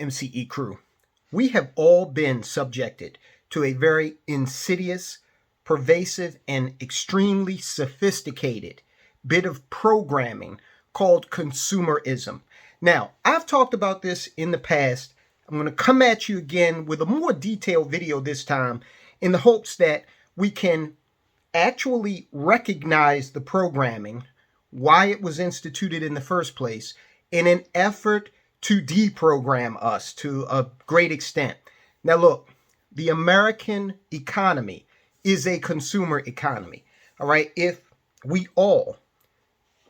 MCE crew. We have all been subjected to a very insidious, pervasive, and extremely sophisticated bit of programming called consumerism. Now, I've talked about this in the past. I'm going to come at you again with a more detailed video this time in the hopes that we can actually recognize the programming, why it was instituted in the first place, in an effort to deprogram us to a great extent. Now look, the American economy is a consumer economy. All right. If we all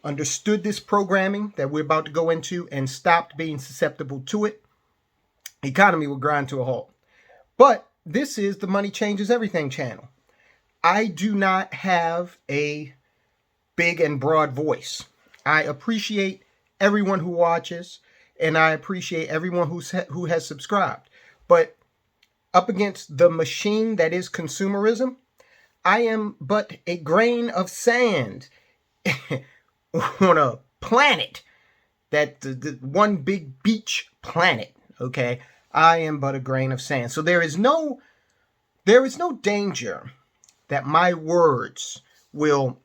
understood this programming that we're about to go into and stopped being susceptible to it, the economy would grind to a halt. But this is the Money Changes Everything channel. I do not have a big and broad voice. I appreciate everyone who watches, and I appreciate everyone who has subscribed. But up against the machine that is consumerism, I am but a grain of sand on a planet, that the one big beach planet. Okay, I am but a grain of sand. So there is no danger that my words will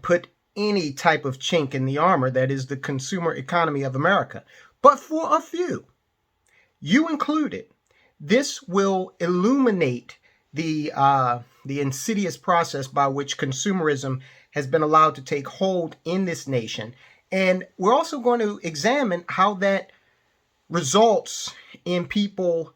put any type of chink in the armor that is the consumer economy of America. But for a few, you included, this will illuminate the insidious process by which consumerism has been allowed to take hold in this nation. And we're also going to examine how that results in people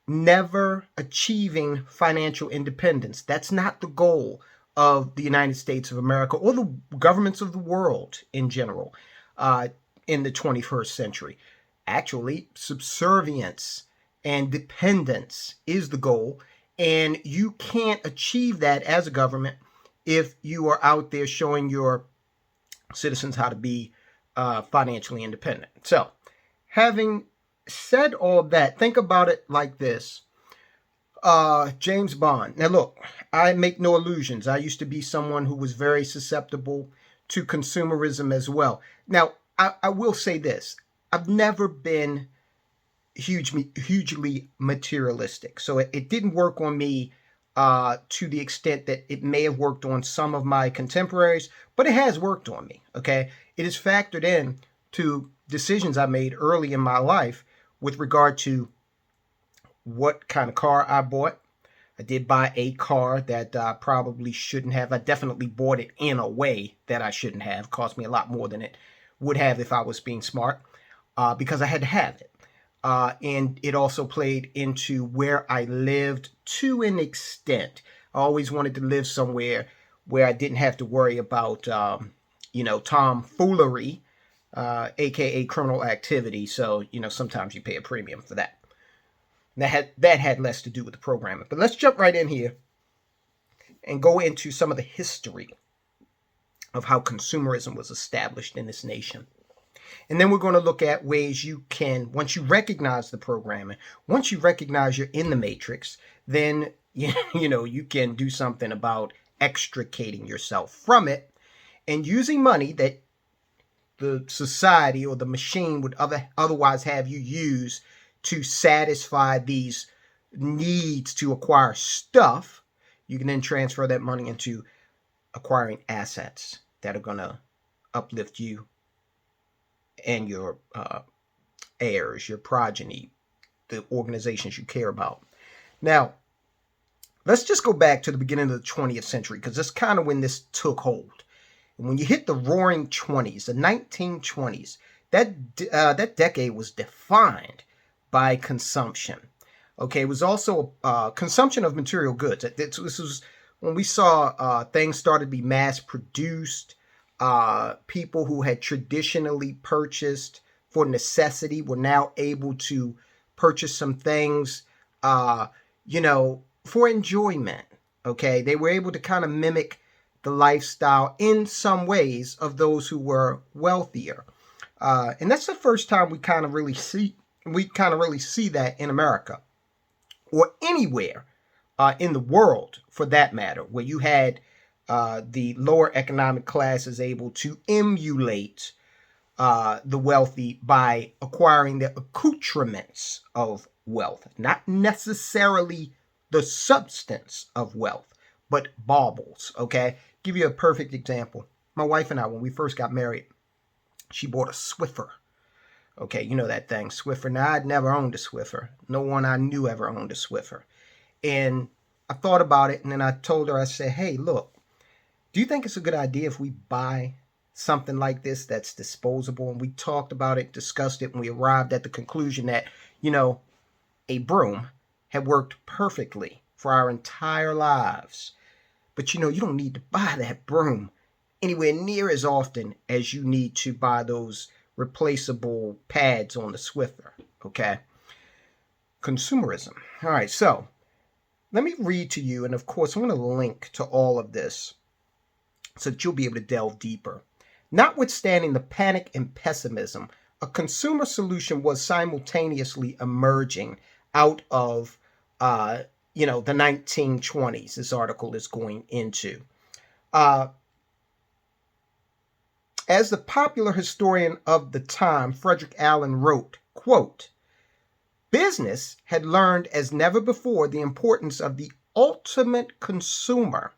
never achieving financial independence. That's not the goal of the United States of America or the governments of the world in general in the 21st century. Actually, subservience and dependence is the goal, and you can't achieve that as a government if you are out there showing your citizens how to be financially independent. So, having said all of that, think about it like this. James Bond. Now look, I make no illusions. I used to be someone who was very susceptible to consumerism as well. Now, I will say this. I've never been hugely materialistic. So it didn't work on me to the extent that it may have worked on some of my contemporaries, but it has worked on me, okay? It is factored in to decisions I made early in my life with regard to what kind of car I bought. I did buy a car that I probably shouldn't have. I definitely bought it in a way that I shouldn't have. Cost me a lot more than it would have if I was being smart, because I had to have it. And it also played into where I lived to an extent. I always wanted to live somewhere where I didn't have to worry about, tomfoolery, aka criminal activity. So, sometimes you pay a premium for that. That had less to do with the programming. But let's jump right in here and go into some of the history of how consumerism was established in this nation. And then we're going to look at ways you can, once you recognize the programming, once you recognize you're in the matrix, then you can do something about extricating yourself from it and using money that the society or the machine would otherwise have you use to satisfy these needs to acquire stuff. You can then transfer that money into acquiring assets that are going to uplift you and your heirs, your progeny, the organizations you care about. Now, let's just go back to the beginning of the 20th century, because that's kind of when this took hold. And when you hit the roaring 20s, the 1920s, that decade was defined by consumption. Okay, it was also consumption of material goods. This was when we saw things started to be mass produced. People who had traditionally purchased for necessity were now able to purchase some things, for enjoyment. Okay, they were able to kind of mimic the lifestyle in some ways of those who were wealthier, and that's the first time we kind of really see that in America, or anywhere in the world for that matter, where you had the lower economic classes able to emulate the wealthy by acquiring the accoutrements of wealth, not necessarily the substance of wealth, but baubles. Okay, give you a perfect example. My wife and I, when we first got married, she bought a Swiffer. Okay, you know that thing, Swiffer. Now, I'd never owned a Swiffer. No one I knew ever owned a Swiffer. And I thought about it, and then I told her, I said, hey, look, do you think it's a good idea if we buy something like this that's disposable? And we talked about it, discussed it, and we arrived at the conclusion that, a broom had worked perfectly for our entire lives. But, you don't need to buy that broom anywhere near as often as you need to buy those replaceable pads on the Swiffer. Okay? Consumerism. All right, so let me read to you, and of course, I'm going to link to all of this so that you'll be able to delve deeper. Notwithstanding the panic and pessimism, a consumer solution was simultaneously emerging out of, the 1920s. This article is going into. As the popular historian of the time, Frederick Allen, wrote, quote, business had learned as never before the importance of the ultimate consumer.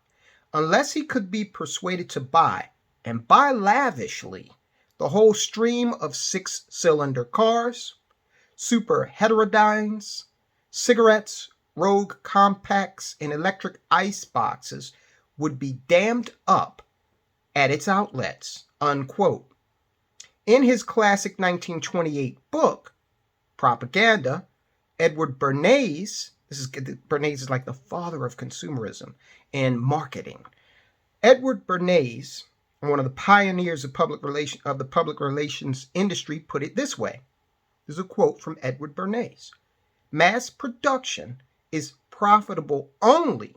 Unless he could be persuaded to buy, and buy lavishly, the whole stream of six-cylinder cars, super heterodynes, cigarettes, rogue compacts, and electric ice boxes would be dammed up at its outlets, unquote. In his classic 1928 book, Propaganda, Edward Bernays, Bernays is like the father of consumerism and marketing. Edward Bernays, one of the pioneers of the public relations industry, put it this way. This is a quote from Edward Bernays. Mass production is profitable only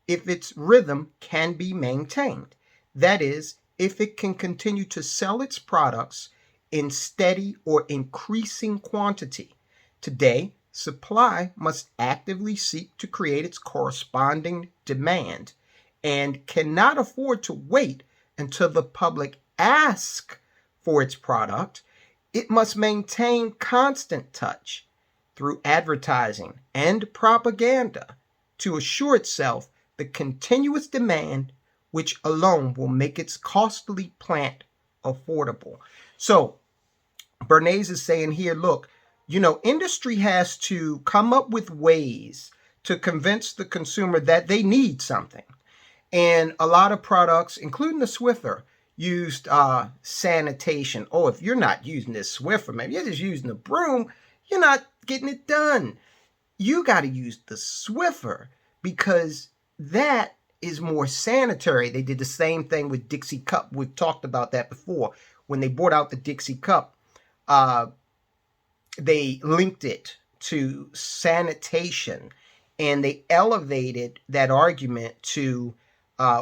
if its rhythm can be maintained. That is, if it can continue to sell its products in steady or increasing quantity. Today, supply must actively seek to create its corresponding demand and cannot afford to wait until the public asks for its product. It must maintain constant touch through advertising and propaganda to assure itself the continuous demand which alone will make its costly plant affordable. So Bernays is saying here, look, industry has to come up with ways to convince the consumer that they need something. And a lot of products, including the Swiffer, used sanitation. Oh, if you're not using this Swiffer, maybe you're just using the broom, you're not getting it done. You got to use the Swiffer because that is more sanitary. They did the same thing with Dixie Cup. We've talked about that before. When they brought out the Dixie Cup, they linked it to sanitation, and they elevated that argument to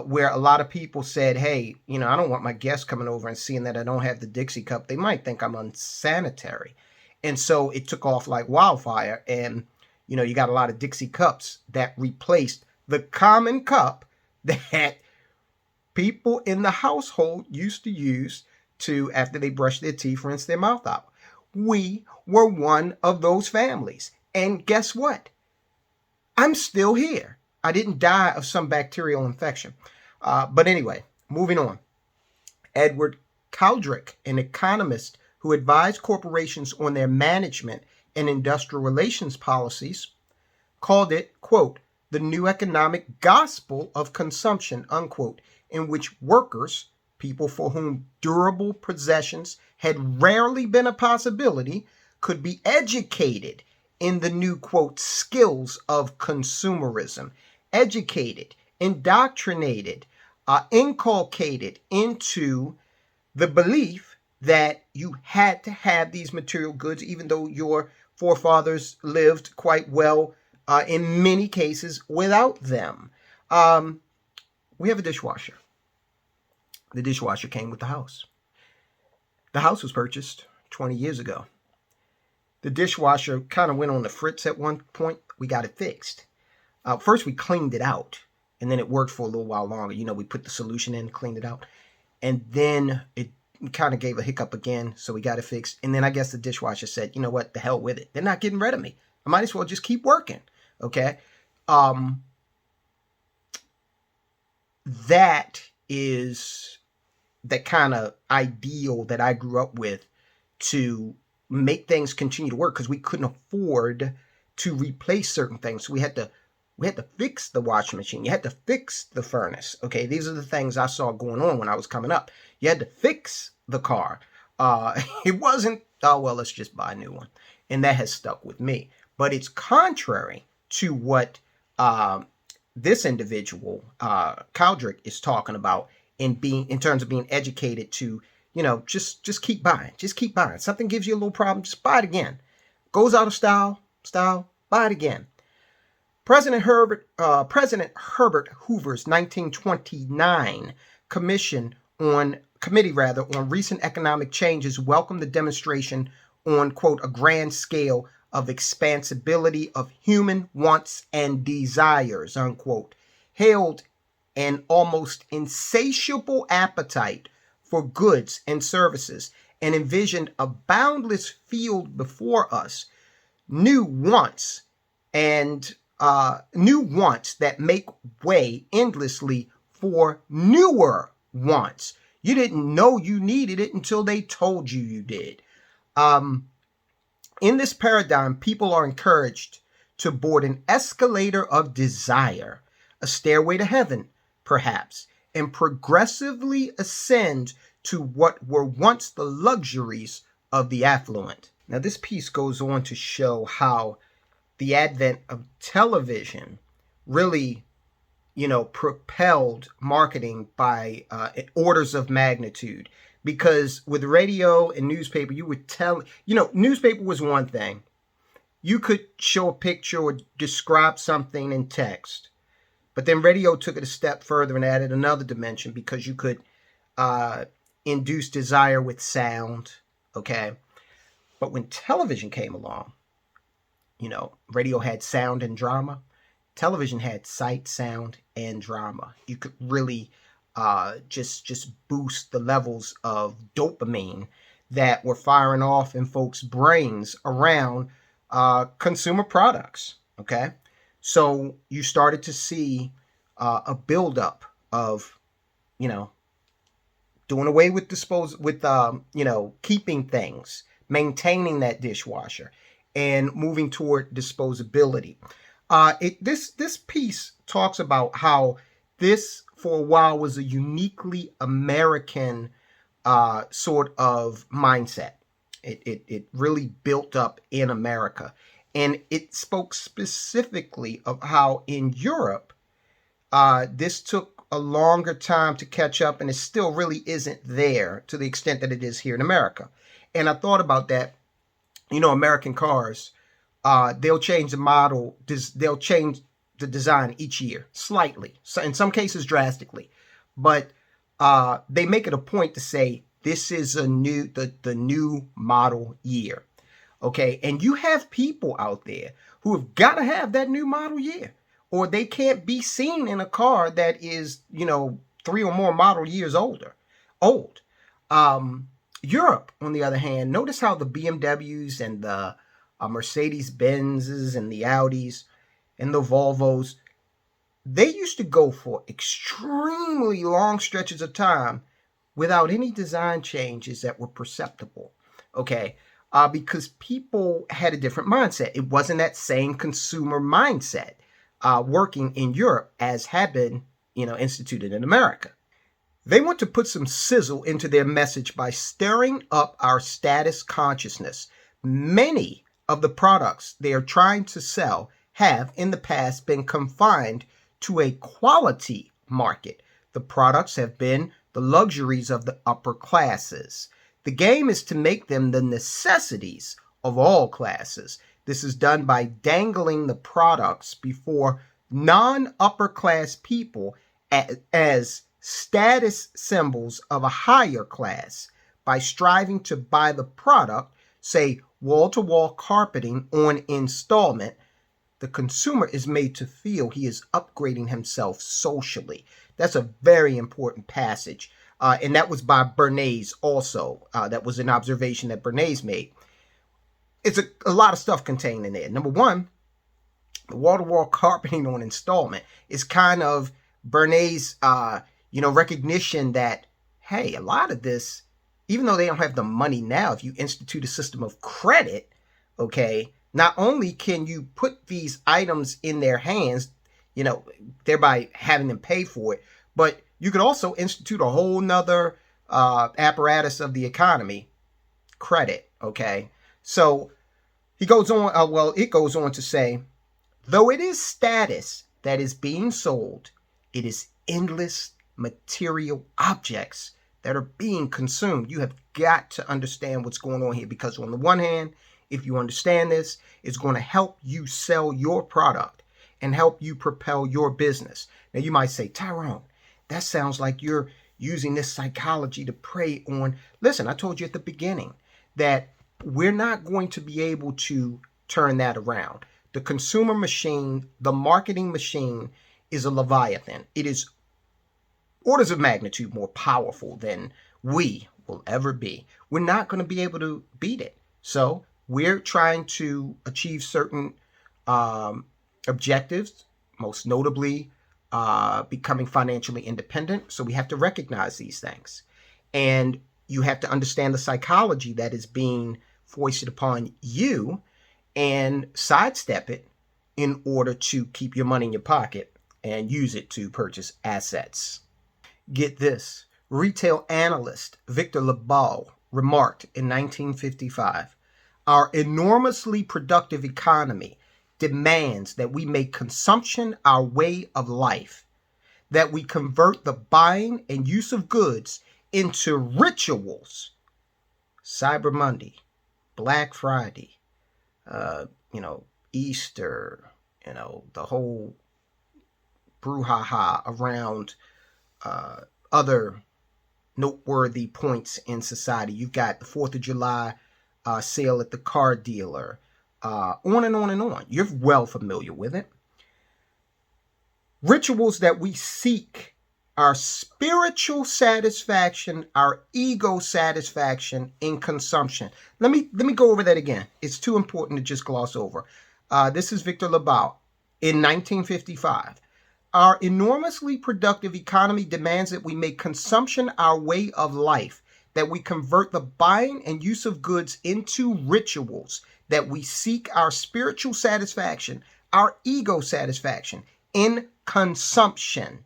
where a lot of people said, hey, I don't want my guests coming over and seeing that I don't have the Dixie Cup. They might think I'm unsanitary. And so it took off like wildfire, and you got a lot of Dixie Cups that replaced the common cup that people in the household used to use to, after they brush their teeth, rinse their mouth out. We were one of those families. And guess what? I'm still here. I didn't die of some bacterial infection. But anyway, moving on. Edward Caldrick, an economist who advised corporations on their management and industrial relations policies, called it, quote, the new economic gospel of consumption, unquote, in which workers, people for whom durable possessions had rarely been a possibility, could be educated in the new, quote, skills of consumerism. Educated, indoctrinated, inculcated into the belief that you had to have these material goods, even though your forefathers lived quite well in many cases without them. We have a dishwasher. The dishwasher came with the house. The house was purchased 20 years ago. The dishwasher kind of went on the fritz at one point. We got it fixed. First, we cleaned it out, and then it worked for a little while longer. We put the solution in, cleaned it out, and then kind of gave a hiccup again, so we got it fixed. And then I guess the dishwasher said, you know what, the hell with it. They're not getting rid of me. I might as well just keep working. Okay. That is the kind of ideal that I grew up with to make things continue to work, because we couldn't afford to replace certain things. So we had to fix the washing machine. You had to fix the furnace. Okay, these are the things I saw going on when I was coming up. You had to fix the car. It wasn't, oh, well, let's just buy a new one. And that has stuck with me. But it's contrary to what this individual, Caldrick, is talking about in terms of being educated to, just keep buying. Just keep buying. Something gives you a little problem, just buy it again. Goes out of style, buy it again. President Herbert Hoover's 1929 committee on recent economic changes welcomed the demonstration on, quote, a grand scale of expansibility of human wants and desires, unquote, hailed an almost insatiable appetite for goods and services, and envisioned a boundless field before us, new wants that make way endlessly for newer wants. You didn't know you needed it until they told you you did. In this paradigm, people are encouraged to board an escalator of desire, a stairway to heaven, perhaps, and progressively ascend to what were once the luxuries of the affluent. Now, this piece goes on to show how the advent of television really, propelled marketing by orders of magnitude. Because with radio and newspaper, you would tell, newspaper was one thing. You could show a picture or describe something in text. But then radio took it a step further and added another dimension, because you could induce desire with sound. Okay. But when television came along, radio had sound and drama. Television had sight, sound, and drama. You could really just boost the levels of dopamine that were firing off in folks' brains around consumer products. Okay, so you started to see a buildup of, doing away with keeping things, maintaining that dishwasher, and moving toward disposability. This piece talks about how this, for a while, was a uniquely American sort of mindset. It really built up in America. And it spoke specifically of how in Europe, this took a longer time to catch up, and it still really isn't there to the extent that it is here in America. And I thought about that. American cars, they'll change the model, they'll change the design each year, slightly, so in some cases drastically, but they make it a point to say this is the new model year. Okay, and you have people out there who have got to have that new model year, or they can't be seen in a car that is 3 or more model years old. Europe, on the other hand, notice how the BMWs and the Mercedes-Benzes and the Audis and the Volvos, they used to go for extremely long stretches of time without any design changes that were perceptible. Okay, because people had a different mindset. It wasn't that same consumer mindset working in Europe as had been, instituted in America. They want to put some sizzle into their message by stirring up our status consciousness. Many of the products they are trying to sell have in the past been confined to a quality market. The products have been the luxuries of the upper classes. The game is to make them the necessities of all classes. This is done by dangling the products before non-upper class people as status symbols of a higher class by striving to buy the product, say wall-to-wall carpeting on installment. The consumer is made to feel he is upgrading himself socially. That's a very important passage. And that was by Bernays also. That was an observation that Bernays made. It's a lot of stuff contained in there. Number one, the wall-to-wall carpeting on installment is kind of Bernays, recognition that, hey, a lot of this, even though they don't have the money now, if you institute a system of credit, okay, not only can you put these items in their hands, thereby having them pay for it, but you could also institute a whole nother apparatus of the economy, credit, okay? So he goes on, it goes on to say, though it is status that is being sold, it is endless material objects that are being consumed. You have got to understand what's going on here, because on the one hand, if you understand this, it's going to help you sell your product and help you propel your business. Now you might say, Tyrone, that sounds like you're using this psychology to prey on. Listen, I told you at the beginning that we're not going to be able to turn that around. The consumer machine, the marketing machine, is a leviathan. It is orders of magnitude more powerful than we will ever be. We're not going to be able to beat it. So we're trying to achieve certain objectives, most notably becoming financially independent. So we have to recognize these things. And you have to understand the psychology that is being foisted upon you and sidestep it in order to keep your money in your pocket and use it to purchase assets. Get this. Retail analyst Victor Lebault remarked in 1955, our enormously productive economy demands that we make consumption our way of life, that we convert the buying and use of goods into rituals. Cyber Monday, Black Friday, Easter, the whole brouhaha around other noteworthy points in society. You've got the 4th of July sale at the car dealer, on and on and on. You're well familiar with it. Rituals that we seek our spiritual satisfaction, our ego satisfaction in consumption. Let me go over that again. It's too important to just gloss over. This is Victor Lebault in 1955. Our enormously productive economy demands that we make consumption our way of life, that we convert the buying and use of goods into rituals, that we seek our spiritual satisfaction, our ego satisfaction in consumption.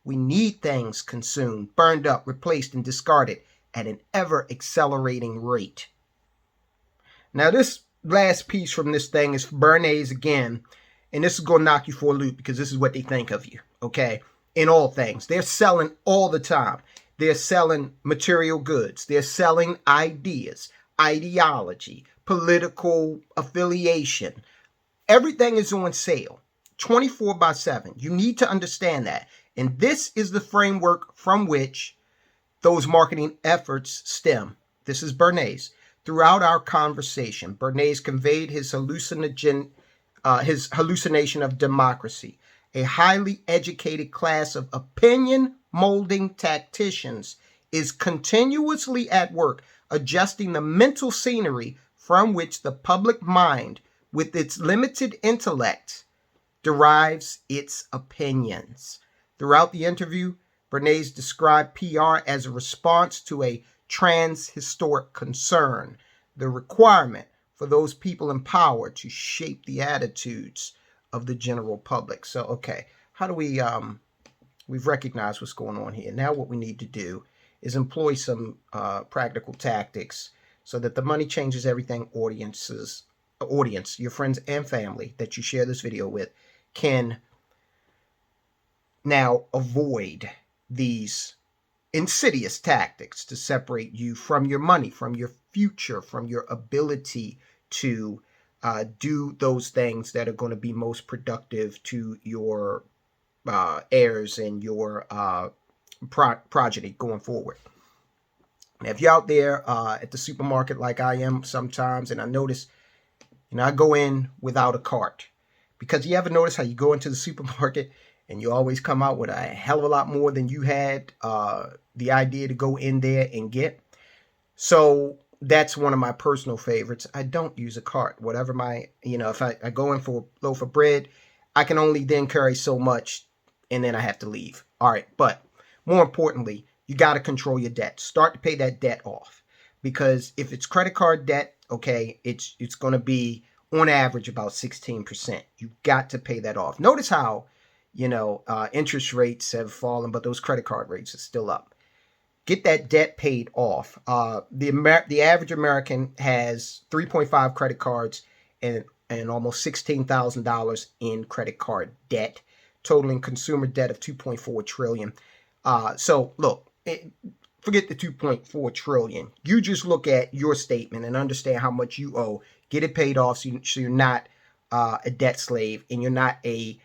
We need things consumed, burned up, replaced, and discarded at an ever-accelerating rate. Now, this last piece from this thing is Bernays again, and this is going to knock you for a loop because this is what they think of you, okay? In all things. They're selling all the time. They're selling material goods. They're selling ideas, ideology, political affiliation. Everything is on sale, 24/7. You need to understand that. And this is the framework from which those marketing efforts stem. This is Bernays. Throughout our conversation, Bernays conveyed his hallucination of democracy. A highly educated class of opinion-molding tacticians is continuously at work adjusting the mental scenery from which the public mind, with its limited intellect, derives its opinions. Throughout the interview, Bernays described PR as a response to a trans-historic concern, the requirement for those people in power to shape the attitudes of the general public. So, okay, how do we, we've recognized what's going on here. Now what we need to do is employ some practical tactics so that the money changes everything audience, your friends and family that you share this video with, can now avoid these insidious tactics to separate you from your money, from your future, from your ability to do those things that are going to be most productive to your heirs and your progeny going forward. Now, if you're out there at the supermarket like I am sometimes, and I notice, I go in without a cart, because you ever notice how you go into the supermarket and you always come out with a hell of a lot more than you had the idea to go in there and get. So that's one of my personal favorites. I don't use a cart. Whatever my, if I go in for a loaf of bread, I can only then carry so much, and then I have to leave. All right, but more importantly, you got to control your debt. Start to pay that debt off, because if it's credit card debt, okay, it's going to be on average about 16%. You got to pay that off. Notice how, interest rates have fallen, but those credit card rates are still up. Get that debt paid off. The average American has 3.5 credit cards and almost $16,000 in credit card debt, totaling consumer debt of $2.4 trillion. So look, forget the $2.4 trillion. You just look at your statement and understand how much you owe. Get it paid off so you're not a debt slave, and you're not a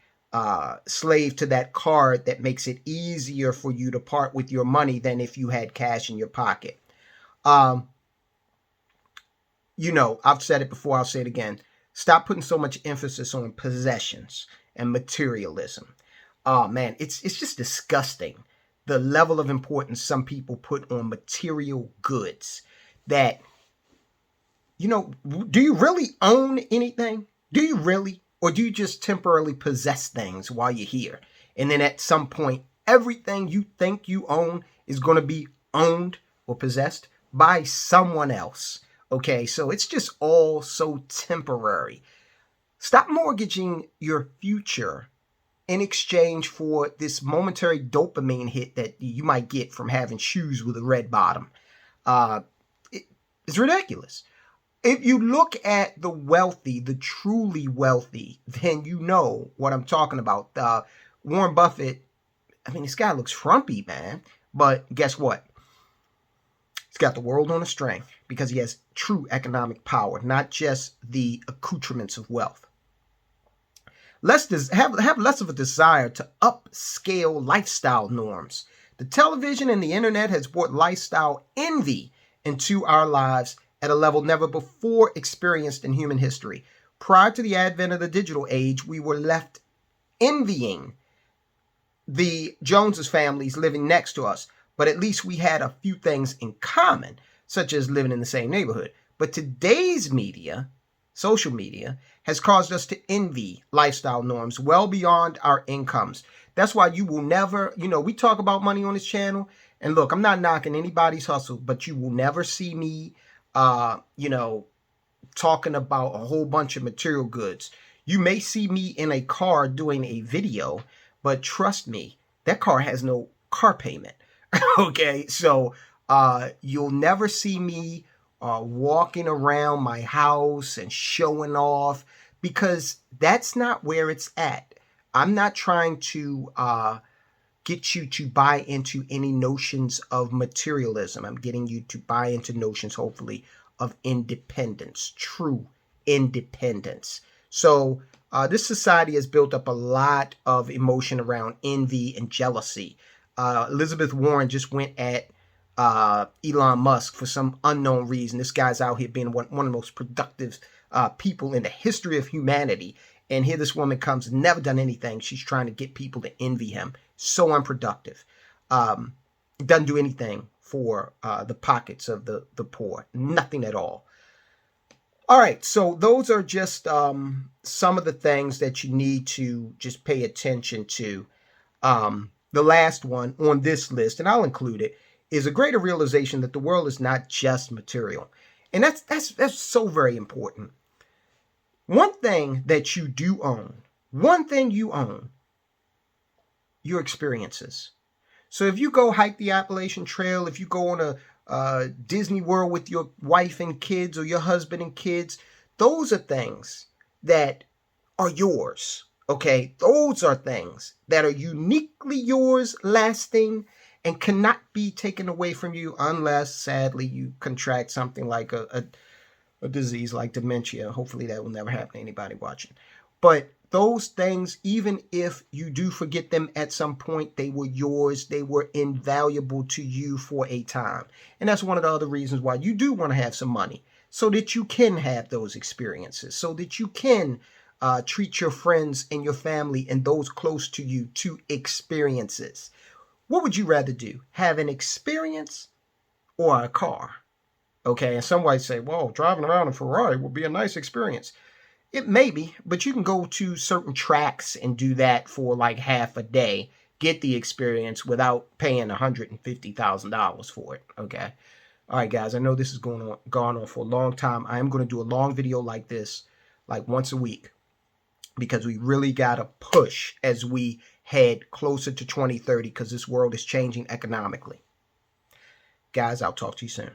slave to that card that makes it easier for you to part with your money than if you had cash in your pocket. I've said it before, I'll say it again. Stop putting so much emphasis on possessions and materialism. Oh man, it's just disgusting, the level of importance some people put on material goods. That, do you really own anything? Do you really? Or do you just temporarily possess things while you're here? And then at some point, everything you think you own is going to be owned or possessed by someone else. Okay, so it's just all so temporary. Stop mortgaging your future in exchange for this momentary dopamine hit that you might get from having shoes with a red bottom. It's ridiculous. If you look at the wealthy, the truly wealthy, then you know what I'm talking about. Warren Buffett, this guy looks frumpy, man. But guess what? He's got the world on a string because he has true economic power, not just the accoutrements of wealth. Have less of a desire to upscale lifestyle norms. The television and the internet has brought lifestyle envy into our lives at a level never before experienced in human history. Prior to the advent of the digital age, we were left envying the Joneses families living next to us, but at least we had a few things in common, such as living in the same neighborhood. But today's media, social media, has caused us to envy lifestyle norms well beyond our incomes. That's why you will never, we talk about money on this channel, and look, I'm not knocking anybody's hustle, but you will never see me talking about a whole bunch of material goods. You may see me in a car doing a video, but trust me, that car has no car payment. Okay, so you'll never see me walking around my house and showing off, because that's not where it's at. I'm not trying to get you to buy into any notions of materialism. I'm getting you to buy into notions, hopefully, of independence, true independence. So this society has built up a lot of emotion around envy and jealousy. Elizabeth Warren just went at Elon Musk for some unknown reason. This guy's out here being one of the most productive people in the history of humanity. And here this woman comes, never done anything. She's trying to get people to envy him. So unproductive. Doesn't do anything for the pockets of the poor. Nothing at all. All right, so those are just some of the things that you need to just pay attention to. The last one on this list, and I'll include it, is a greater realization that the world is not just material. And that's so very important. One thing that you do own, your experiences. So if you go hike the Appalachian Trail, if you go on a Disney World with your wife and kids, or your husband and kids, those are things that are yours. Okay, those are things that are uniquely yours, lasting, and cannot be taken away from you unless, sadly, you contract something like a disease like dementia. Hopefully that will never happen to anybody watching. But those things, even if you do forget them at some point, they were yours. They were invaluable to you for a time. And that's one of the other reasons why you do want to have some money, so that you can have those experiences, so that you can treat your friends and your family and those close to you to experiences. What would you rather do? Have an experience or a car? Okay, and some might say, well, driving around in a Ferrari would be a nice experience. It may be, but you can go to certain tracks and do that for like half a day, get the experience without paying $150,000 for it. Okay. All right, guys, I know this is gone on for a long time. I am going to do a long video like this, like once a week, because we really got to push as we head closer to 2030, because this world is changing economically. Guys, I'll talk to you soon.